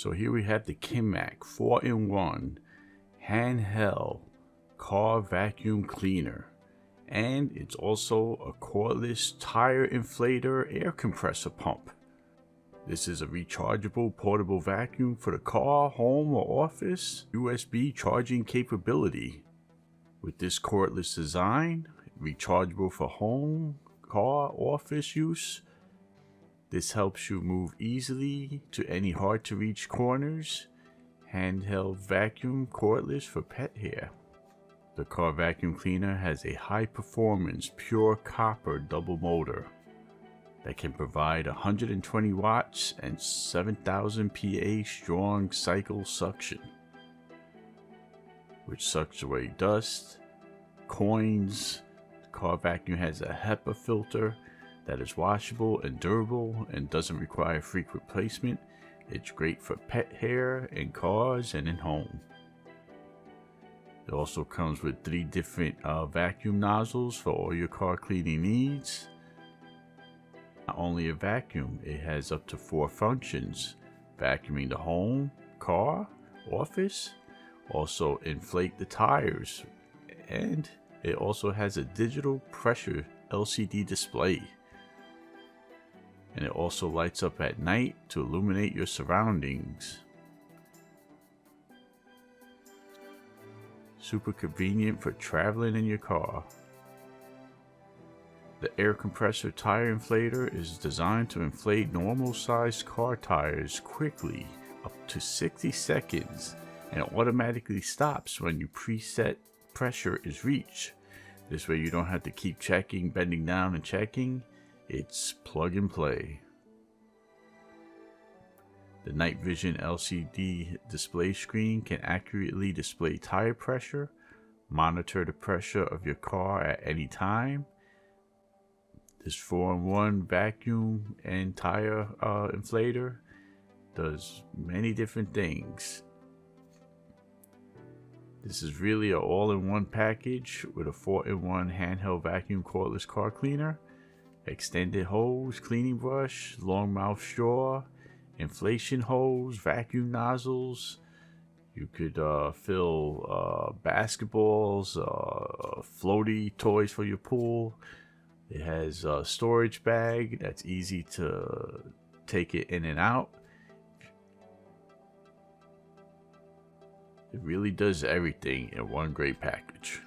So here we have the KINMAC 4-in-1 handheld car vacuum cleaner, and it's also a cordless tire inflator air compressor pump. This is a rechargeable portable vacuum for the car, home, or office, USB charging capability. With this cordless design, rechargeable for home, car, office use, this helps you move easily to any hard to reach corners. Handheld vacuum cordless for pet hair. The car vacuum cleaner has a high performance pure copper double motor that can provide 120 watts and 7,000 PA strong cycle suction, which sucks away dust, coins. The car vacuum has a HEPA filter that is washable and durable and doesn't require frequent replacement. It's great for pet hair in cars and in home. It also comes with 3 different vacuum nozzles for all your car cleaning needs. Not only a vacuum, it has up to 4 functions: vacuuming the home, car, office, also inflate the tires, and it also has a digital pressure LCD display. And it also lights up at night to illuminate your surroundings. Super convenient for traveling in your car. The air compressor tire inflator is designed to inflate normal sized car tires quickly, up to 60 seconds, and it automatically stops when your preset pressure is reached. This way you don't have to keep checking, bending down and checking. It's plug and play. The night vision LCD display screen can accurately display tire pressure, monitor the pressure of your car at any time. This 4-in-1 vacuum and tire inflator does many different things. This is really an all-in-one package with a 4-in-1 handheld vacuum cordless car cleaner, extended hose, cleaning brush, long mouth straw, inflation hose, vacuum nozzles. You could fill basketballs, floaty toys for your pool. It has a storage bag that's easy to take it in and out. It really does everything in one great package.